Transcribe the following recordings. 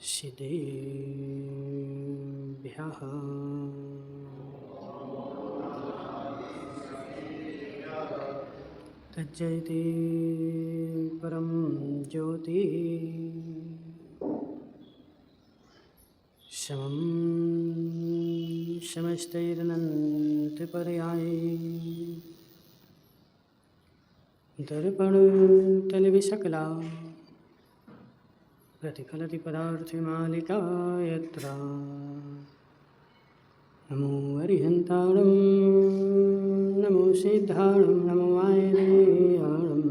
सिद्धेभ्यः तज्जयति परं ज्योति समं समस्तैरनन्तपर्याये दर्पणतलविशकला प्रतिफलति पदार्थमालिका यत्र नमो अरिहन्ताणं नमो सिद्धाणं नमो आयर्याणं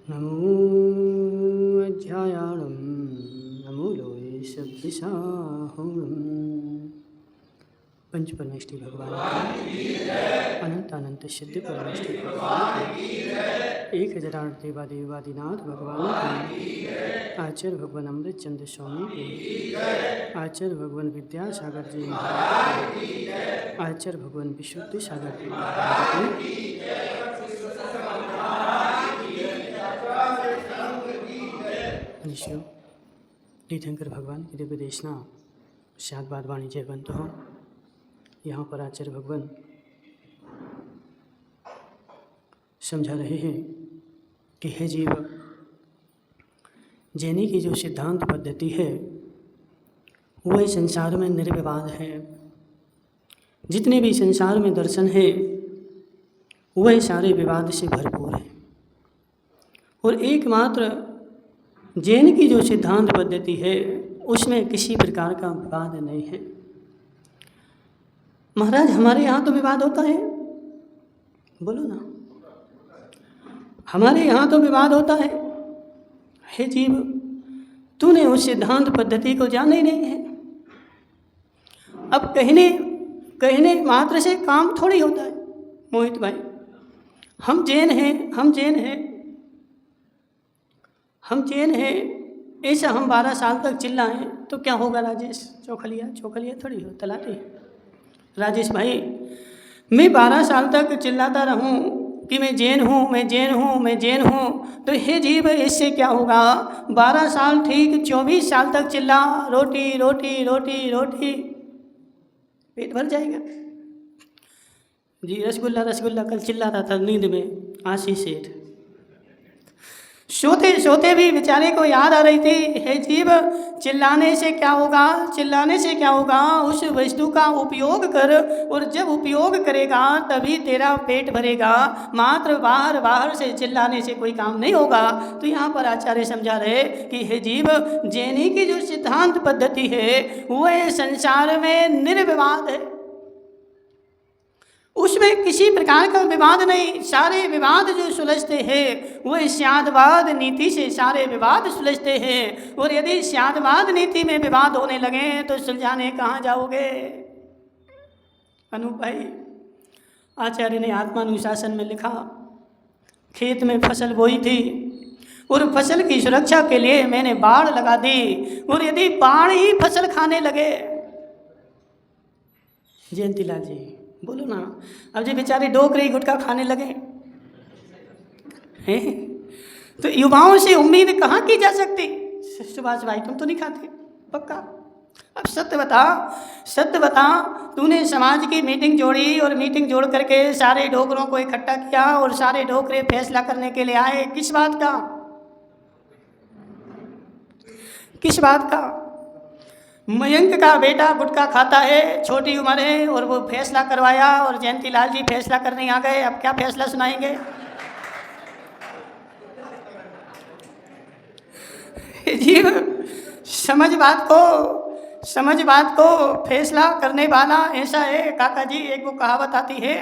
नमो अध्यायाणं नमो लोये शब्दसाहुणम् पंच परमेष्टि भगवान अनंत अनंत सिद्ध परमेष्टि भगवान 1000 देवादिनाथ भगवान आचार्य भगवान अमृत चंद्र स्वामी की आचार्य भगवान विद्यासागर जी आचार्य भगवान विशुद्धि सागर जी मनुष्यों तीर्थंकर भगवान की दिव्य देशना शाद बाद वाणिज्य बंत हो। यहाँ पर आचार्य भगवान समझा रहे हैं कि हे जीव, जैनी की जो सिद्धांत पद्धति है वह संसार में निर्विवाद है। जितने भी संसार में दर्शन है वह सारे विवाद से भरपूर है और एकमात्र जैन की जो सिद्धांत पद्धति है उसमें किसी प्रकार का विवाद नहीं है। महाराज, हमारे यहाँ तो विवाद होता है, बोलो ना, हमारे यहाँ तो विवाद होता है। हे जीव, तूने उस सिद्धांत पद्धति को जाना ही नहीं है। अब कहने मात्र से काम थोड़ी होता है मोहित भाई। हम जैन हैं ऐसा हम 12 साल तक चिल्लाएं तो क्या होगा राजेश? चौखलिया थोड़ी हो तलाटी। राजेश भाई, मैं 12 साल तक चिल्लाता रहूं कि मैं जैन हूँ, तो हे जीव इससे क्या होगा? 12 साल ठीक 24 साल तक चिल्ला, रोटी पेट भर जाएगा जी। रसगुल्ला कल चिल्ला रहा था नींद में आशीष सेठ। सोते भी बेचारे को याद आ रही थी, हे जीव चिल्लाने से क्या होगा? उस वस्तु का उपयोग कर और जब उपयोग करेगा तभी तेरा पेट भरेगा। मात्र बाहर से चिल्लाने से कोई काम नहीं होगा। तो यहाँ पर आचार्य समझा रहे कि हे जीव, जैनी की जो सिद्धांत पद्धति है वह संसार में निर्विवाद है, उसमें किसी प्रकार का विवाद नहीं। सारे विवाद जो सुलझते हैं वह स्यादवाद नीति से सारे विवाद सुलझते हैं। और यदि स्यादवाद नीति में विवाद होने लगे तो सुलझाने कहाँ जाओगे? अनूप भाई, आचार्य ने आत्मानुशासन में लिखा, खेत में फसल बोई थी और फसल की सुरक्षा के लिए मैंने बाड़ लगा दी, और यदि बाढ़ ही फसल खाने लगे, जयंतीलाल जी बोलो ना, अब जो बेचारे डोकरी गुटखा खाने लगे हैं तो युवाओं से उम्मीद कहाँ की जा सकती? सुभाष भाई, तुम तो नहीं खाते पक्का? अब सत्य बता, तूने समाज की मीटिंग जोड़ी और मीटिंग जोड़ करके सारे डोकरों को इकट्ठा किया और सारे डोकरे फैसला करने के लिए आए। किस बात का? मयंक का बेटा गुटखा खाता है, छोटी उम्र है, और वो फैसला करवाया और जयंतीलाल जी फैसला करने आ गए। अब क्या फैसला सुनाएंगे? जीव समझ बात को फैसला करने वाला ऐसा है। काका जी, एक वो कहावत आती है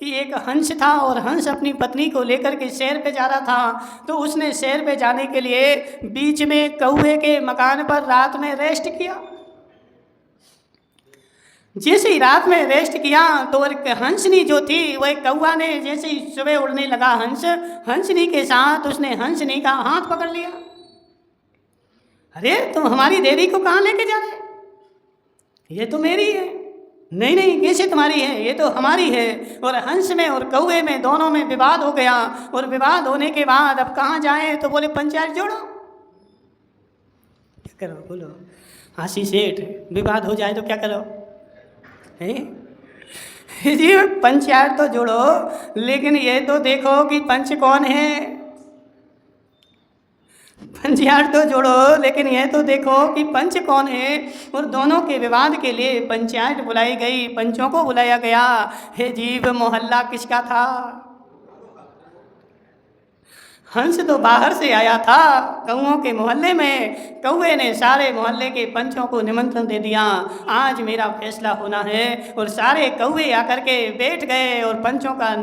कि एक हंस था और हंस अपनी पत्नी को लेकर के सैर पे जा रहा था। तो उसने सैर पे जाने के लिए बीच में कौवे के मकान पर रात में रेस्ट किया। जैसे ही रात में रेस्ट किया तो एक हंसनी जो थी वह कौवा ने जैसे ही सुबह उड़ने लगा हंसनी के साथ उसने हंसनी का हाथ पकड़ लिया। अरे तुम हमारी देवी को कहाँ लेके जा रहे? ये तो मेरी है। नहीं, कैसे तुम्हारी है? ये तो हमारी है। और हंस में और कौवे में दोनों में विवाद हो गया, और विवाद होने के बाद अब कहाँ जाएं? तो बोले पंचायत जोड़ो। करो बोलो। हासी सेठ, विवाद हो जाए तो क्या करो? हैं जी, पंचायत तो जोड़ो, लेकिन ये तो देखो कि पंच कौन है। पंचायत तो जोड़ो, लेकिन यह तो देखो कि पंच कौन है। और दोनों के विवाद के लिए पंचायत बुलाई गई, पंचों को बुलाया गया। हे जीव, मोहल्ला किसका था? हंस तो बाहर से आया था कौओं के मोहल्ले में। कौए ने सारे मोहल्ले के पंचों को निमंत्रण दे दिया, आज मेरा फैसला होना है। और सारे कौए आकर के बैठ गए और पंचों का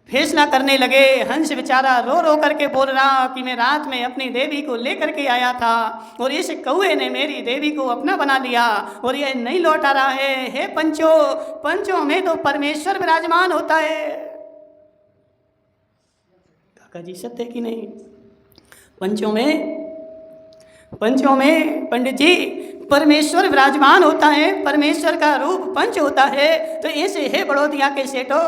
फैसला करने लगे। हंस बेचारा रो रो करके बोल रहा कि मैं रात में अपनी देवी को लेकर के आया था और इस कौए ने मेरी देवी को अपना बना लिया और ये नहीं लौट आ रहा है। हे पंचों, पंचों में तो परमेश्वर विराजमान होता है। काका जी सत्य कि नहीं? पंचों में पंडित जी परमेश्वर विराजमान होता है, परमेश्वर का रूप पंच होता है। तो ऐसे है बड़ौदिया के सेठो।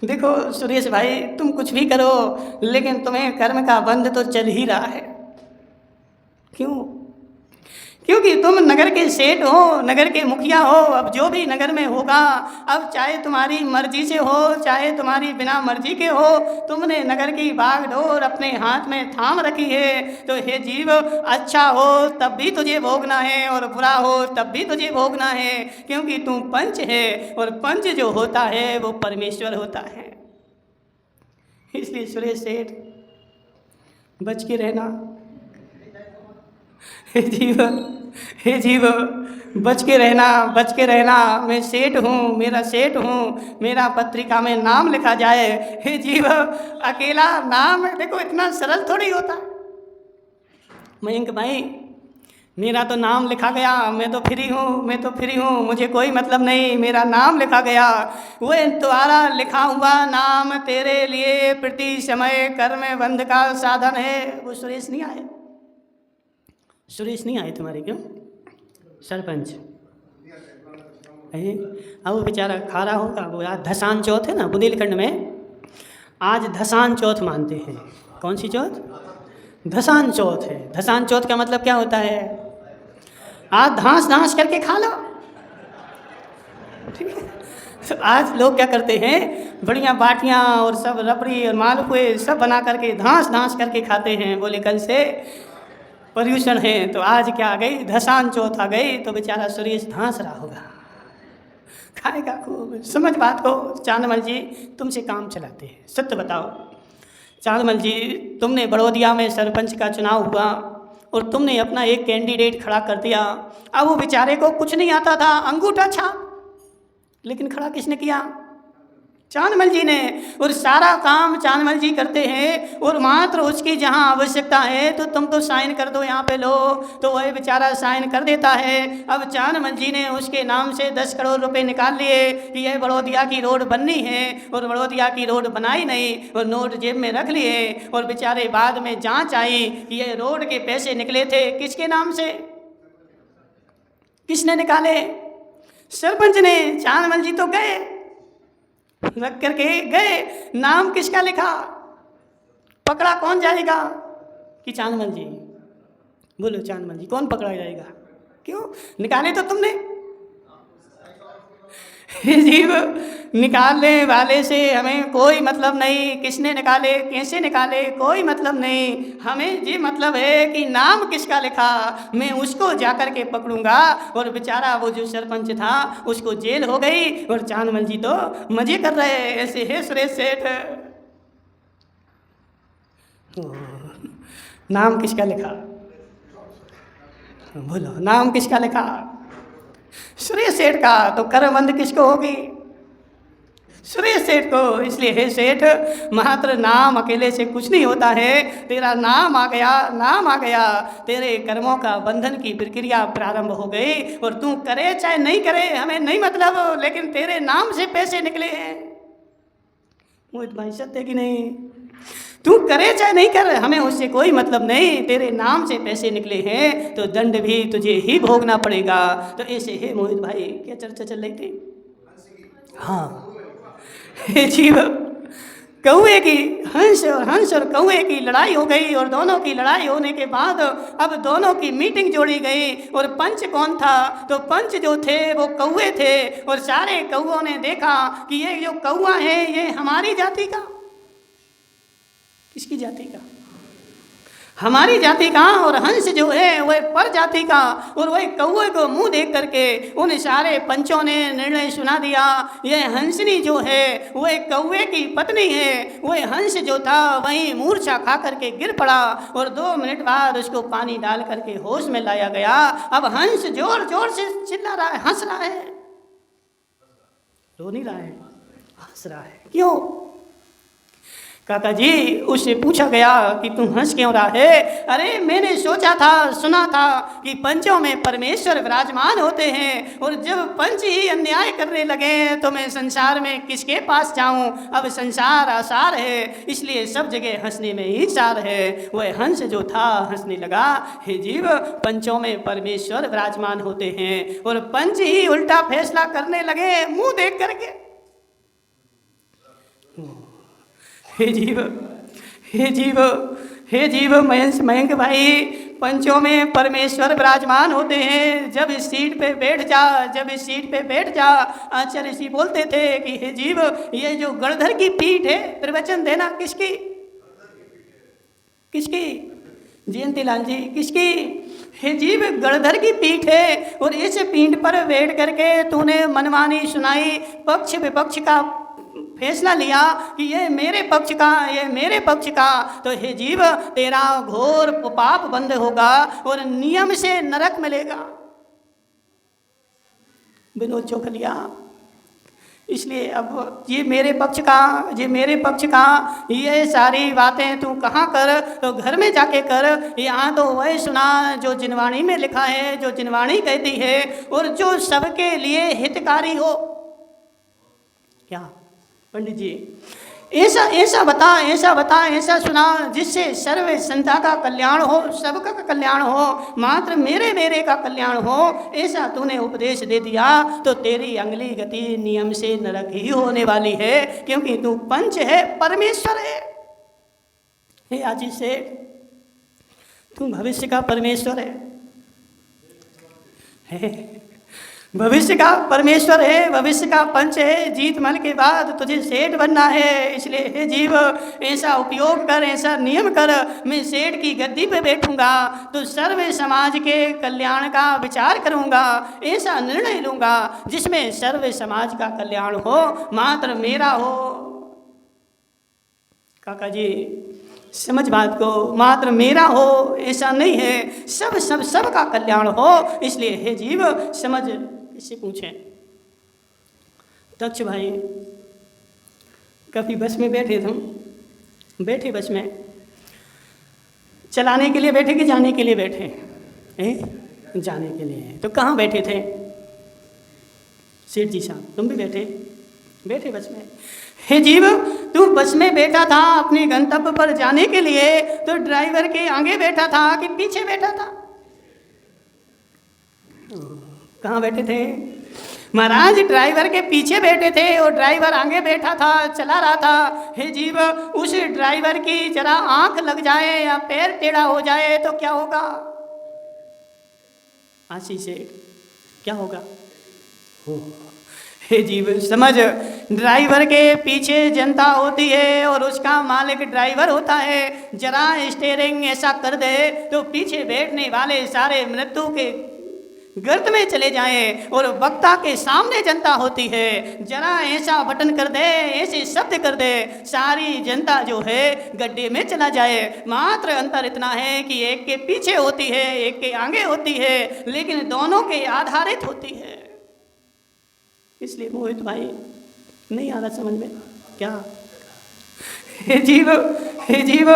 देखो सुरेश भाई, तुम कुछ भी करो लेकिन तुम्हें कर्म का बंध तो चल ही रहा है। क्यों? क्योंकि तुम नगर के सेठ हो, नगर के मुखिया हो। अब जो भी नगर में होगा, अब चाहे तुम्हारी मर्जी से हो चाहे तुम्हारी बिना मर्जी के हो, तुमने नगर की बागडोर अपने हाथ में थाम रखी है। तो हे जीव, अच्छा हो तब भी तुझे भोगना है और बुरा हो तब भी तुझे भोगना है, क्योंकि तू पंच है और पंच जो होता है वो परमेश्वर होता है। इसलिए सुरेश सेठ बच के रहना। हे जीव बच के रहना, बच के रहना। मैं सेठ हूँ, मेरा सेठ हूँ, मेरा पत्रिका में नाम लिखा जाए। हे जीव, अकेला नाम देखो इतना सरल थोड़ी होता। मयंक भाई, मेरा तो नाम लिखा गया, मैं तो फ्री हूँ, मुझे कोई मतलब नहीं, मेरा नाम लिखा गया। वो तुम्हारा लिखा हुआ नाम तेरे लिए प्रति समय कर्म बंध का साधन है। वो सुरेश नहीं आए? सुरेश नहीं आए तुम्हारे? क्यों? सरपंच अब वो बेचारा खा रहा होगा। वो आज धसान चौथ है ना बुंदेलखंड में, आज धसान चौथ मानते हैं। कौन सी चौथ? धसान चौथ है। धसान चौथ का मतलब क्या होता है? आज धांस करके खा लो। ठीक है? तो आज लोग क्या करते हैं, बढ़िया बाटियाँ और सब रबड़ी और मालपुए सब बना करके धांस करके खाते हैं। बोले कल से पर्यूषण है, तो आज क्या आ गई? धसान चौथ आ गई। तो बेचारा सुरेश धांस रहा होगा, खाएगा खूब। समझ बात को। चांदमल जी तुमसे काम चलाते हैं, सत्य बताओ। चांदमल जी, तुमने बड़ौदिया में सरपंच का चुनाव हुआ और तुमने अपना एक कैंडिडेट खड़ा कर दिया। अब वो बेचारे को कुछ नहीं आता था, अंगूठा छाप, लेकिन खड़ा किसने किया? चांदमल जी ने। और सारा काम चांदमल जी करते हैं और मात्र उसकी जहां आवश्यकता है तो तुम तो साइन कर दो यहाँ पे लो, तो वह बेचारा साइन कर देता है। अब चांदमल जी ने उसके नाम से 10 करोड़ रुपए निकाल लिए कि यह बड़ौदिया की रोड बननी है, और बड़ौदिया की रोड बनाई नहीं और नोट जेब में रख लिए। और बेचारे बाद में जांच आई कि यह रोड के पैसे निकले थे किसके नाम से? किसने निकाले? सरपंच ने। चांदमल जी तो गए, रख करके गए, नाम किसका लिखा? पकड़ा कौन जाएगा? कि चांदमल जी? बोलो चांदमल जी, कौन पकड़ा जाएगा? क्यों? निकाले तो तुमने। जीव, निकालने वाले से हमें कोई मतलब नहीं, किसने निकाले कैसे निकाले कोई मतलब नहीं। हमें ये मतलब है कि नाम किसका लिखा, मैं उसको जाकर के पकड़ूंगा। और बेचारा वो जो सरपंच था उसको जेल हो गई और चांदमल जी तो मजे कर रहे। ऐसे है सुरेश सेठ। नाम किसका लिखा? बोलो, नाम किसका लिखा? सुरेश सेठ का। तो कर्मबंध किसको होगी? सुरेश सेठ को। इसलिए हे सेठ, मात्र नाम अकेले से कुछ नहीं होता है। तेरा नाम आ गया, तेरे कर्मों का बंधन की प्रक्रिया प्रारंभ हो गई। और तू करे चाहे नहीं करे हमें नहीं मतलब, लेकिन तेरे नाम से पैसे निकले हैं। मोहित भाई सत्य कि नहीं? तू करे चाहे नहीं कर, हमें उससे कोई मतलब नहीं, तेरे नाम से पैसे निकले हैं तो दंड भी तुझे ही भोगना पड़ेगा। तो ऐसे है मोहित भाई। क्या चर्चा चल रही थी? हाँ, हे जीव, कौवे की हंस और कौवे की लड़ाई हो गई और दोनों की लड़ाई होने के बाद अब दोनों की मीटिंग जोड़ी गई। और पंच कौन था? तो पंच जो थे वो कौवे थे। और सारे कौवों ने देखा कि ये जो कौवा है ये हमारी जाति का, किसकी जाति का? हमारी जाति का। और हंस जो है वह पर जाति का। और वह कौवे को मुंह देख करके उन सारे पंचों ने निर्णय सुना दिया, यह हंसनी जो है वह कौवे की पत्नी है। वह हंस जो था वहीं मूर्छा खा करके गिर पड़ा और 2 मिनट बाद उसको पानी डाल करके होश में लाया गया। अब हंस जोर जोर से चिल्ला रहा है, हंस रहा है, रो नहीं रहा है, हंस रहा है। क्यों? काका जी उससे पूछा गया कि तुम हंस क्यों रहा है? अरे मैंने सोचा था, सुना था कि पंचों में परमेश्वर विराजमान होते हैं और जब पंच ही अन्याय करने लगे तो मैं संसार में किसके पास जाऊं? अब संसार आसार है, इसलिए सब जगह हंसने में ही सार है। वह हंस जो था हंसने लगा, हे जीव, पंचों में परमेश्वर विराजमान होते हैं और पंच ही उल्टा फैसला करने लगे मुंह देख करके। हे जीव, हे जीव, हे जीव मयंक भाई, पंचों में परमेश्वर विराजमान होते हैं। जब इस सीट पे बैठ जा, जब इस सीट पे बैठ जा। आचार्य ऋषि बोलते थे कि हे जीव, ये जो गणधर की पीठ है, प्रवचन देना किसकी? किसकी? जयंतीलाल जी, किसकी? हे जीव, गणधर की पीठ है और इस पीठ पर बैठ करके तूने मनमानी सुनाई, पक्ष विपक्ष का फैसला लिया कि ये मेरे पक्ष का, ये मेरे पक्ष का। तो हे जीव, तेरा घोर पाप बंद होगा और नियम से नरक मिलेगा। विनोद चौखलिया, इसलिए अब ये मेरे पक्ष का, ये मेरे पक्ष का, ये सारी बातें तू कहाँ कर? तो घर में जाके कर। यहाँ तो वही सुना जो जिनवाणी में लिखा है, जो जिनवाणी कहती है और जो सबके लिए हितकारी हो। क्या पंडित जी? ऐसा बता, ऐसा सुना जिससे सर्व संता का कल्याण हो, सबका कल्याण हो, मात्र मेरे का कल्याण हो। ऐसा तूने उपदेश दे दिया तो तेरी अगली गति नियम से नरक ही होने वाली है, क्योंकि तू पंच है, परमेश्वर है। हे आजीत सेठ, तू भविष्य का परमेश्वर है, भविष्य का परमेश्वर है, भविष्य का पंच है। जीत मल के बाद तुझे सेठ बनना है, इसलिए हे जीव, ऐसा उपयोग कर, ऐसा नियम कर। मैं सेठ की गद्दी पे बैठूंगा तो सर्व समाज के कल्याण का विचार करूंगा, ऐसा निर्णय लूंगा जिसमें सर्व समाज का कल्याण हो, मात्र मेरा हो। काका जी समझ बात को, मात्र मेरा हो ऐसा नहीं है, सब का कल्याण हो। इसलिए हे जीव समझ। इससे पूछें दक्ष भाई, कभी बस में बैठे तुम, बैठे बस में, चलाने के लिए बैठे कि जाने के लिए बैठे? जाने के लिए। तो कहाँ बैठे थे? सेठ जी साहब, तुम भी बैठे बस में। हे जीव, तू बस में बैठा था अपने गंतव्य पर जाने के लिए, तो ड्राइवर के आगे बैठा था कि पीछे बैठा था? कहाँ बैठे थे? महाराज ड्राइवर के पीछे बैठे थे और ड्राइवर आगे बैठा था, चला रहा था। हे जीव, उस ड्राइवर की जरा आंख लग जाए या पैर टेढ़ा हो जाए तो क्या होगा? आशीष से क्या होगा? हे जीव समझ, ड्राइवर के पीछे जनता होती है और उसका मालिक ड्राइवर होता है। जरा स्टीयरिंग ऐसा कर दे तो पीछे बैठने वाले सारे मृत्यु के गर्त में चले जाएं और वक्ता के सामने जनता होती है। जरा ऐसा बटन कर दे, ऐसे शब्द कर दे, सारी जनता जो है गड्ढे में चला जाए। मात्र अंतर इतना है कि एक के पीछे होती है, एक के आगे होती है, लेकिन दोनों के आधारित होती है। इसलिए मोहित भाई नहीं आ रहा समझ में क्या? हे जीव,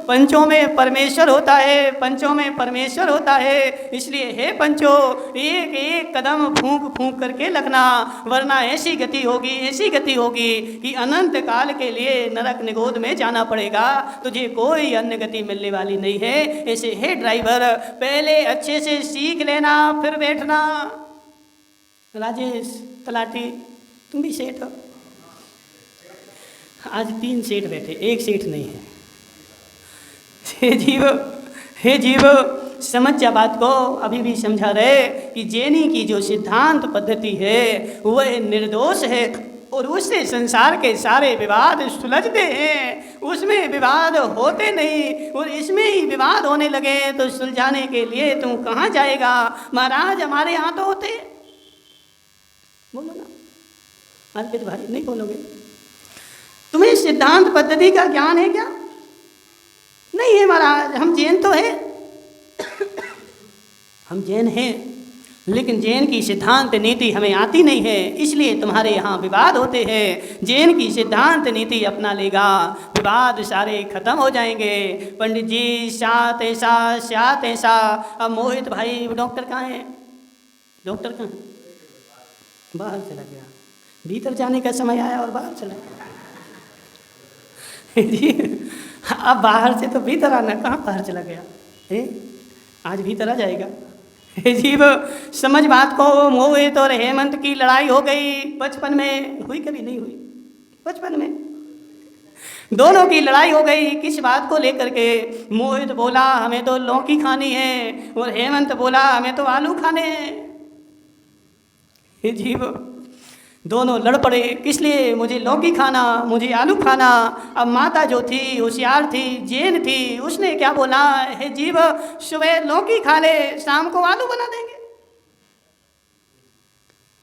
पंचों में परमेश्वर होता है, पंचों में परमेश्वर होता है। इसलिए हे पंचों, एक एक कदम फूंक फूंक करके लगना, वरना ऐसी गति होगी कि अनंत काल के लिए नरक निगोद में जाना पड़ेगा, तुझे कोई अन्य गति मिलने वाली नहीं है। ऐसे हे ड्राइवर, पहले अच्छे से सीख लेना फिर बैठना। राजेश तलाटी, तुम भी सेठ हो? आज 3 सेठ बैठे, एक सेठ नहीं है। हे जीव समझ जा बात को। अभी भी समझा रहे कि जैनी की जो सिद्धांत पद्धति है वह निर्दोष है और उससे संसार के सारे विवाद सुलझते हैं, उसमें विवाद होते नहीं। और इसमें ही विवाद होने लगे तो सुलझाने के लिए तू कहाँ जाएगा? महाराज हमारे यहाँ तो होते। बोलो ना अर्पित भाई, नहीं बोलोगे? तुम्हें सिद्धांत पद्धति का ज्ञान है क्या? नहीं है महाराज, हम जैन तो है हम जैन हैं, लेकिन जैन की सिद्धांत नीति हमें आती नहीं है, इसलिए तुम्हारे यहाँ विवाद होते हैं। जैन की सिद्धांत नीति अपना लेगा, विवाद सारे खत्म हो जाएंगे। पंडित जी सात ऐसा। अब मोहित भाई डॉक्टर कहाँ है? डॉक्टर कहाँ है? बाहर चला गया। भीतर जाने का समय आया और बाहर चला गया। जी अब बाहर से तो भीतर आना, कहाँ बाहर चला गया? आज भीतर आ जाएगा। जीव समझ बात को। मोहित और हेमंत की लड़ाई हो गई बचपन में, हुई कभी नहीं हुई? बचपन में दोनों की लड़ाई हो गई। किस बात को लेकर के? मोहित बोला हमें तो लौकी खानी है और हेमंत बोला हमें तो आलू खाने हैं। जीव दोनों लड़ पड़े, किस लिए? मुझे लौकी खाना, मुझे आलू खाना। अब माता जो थी होशियार थी, जैन थी, उसने क्या बोला? हे जीव सुबह लौकी खा ले, शाम को आलू बना देंगे।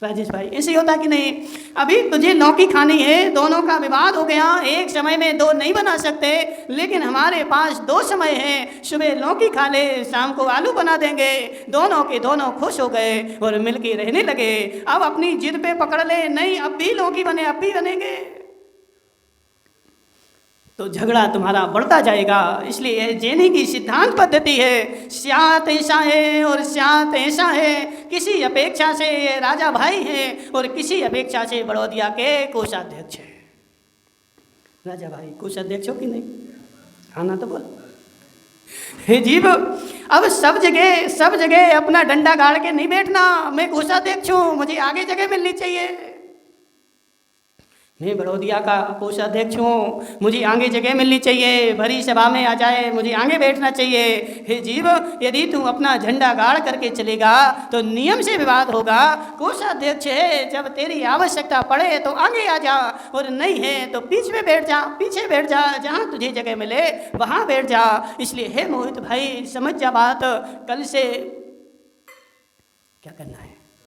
राजेश भाई ऐसे होता कि नहीं? अभी तुझे लौकी खानी है, दोनों का विवाद हो गया। एक समय में 2 नहीं बना सकते, लेकिन हमारे पास 2 समय हैं, सुबह लौकी खा ले, शाम को आलू बना देंगे। दोनों के दोनों खुश हो गए और मिलके रहने लगे। अब अपनी जिद पे पकड़ ले, नहीं अब भी लौकी बने, अब भी बनेंगे, तो झगड़ा तुम्हारा बढ़ता जाएगा। इसलिए जैनी की सिद्धांत पद्धति है, स्यात ऐसा है और स्यात ऐसा है। किसी अपेक्षा से ये राजा भाई हैं और किसी अपेक्षा से बड़ौदिया के कोषाध्यक्ष हैं। राजा भाई कोषाध्यक्ष हो कि नहीं? आना तो बोल। हे जीव अब सब जगह अपना डंडा गाड़ के नहीं बैठना। मैं कोषाध्यक्ष हूँ, मुझे आगे जगह मिलनी चाहिए। मैं बड़ौदिया का कोषाध्यक्ष हूँ, मुझे आगे जगह मिलनी चाहिए। भरी सभा में आ जाए, मुझे आगे बैठना चाहिए। हे जीव यदि तू अपना झंडा गाड़ करके चलेगा तो नियम से विवाद होगा। कोषाध्यक्ष है, जब तेरी आवश्यकता पड़े तो आगे आ जा, और नहीं है तो पीछे बैठ जा, जहाँ तुझे जगह मिले वहाँ बैठ जा। इसलिए हे मोहित भाई समझ जा बात, कल से क्या करना है?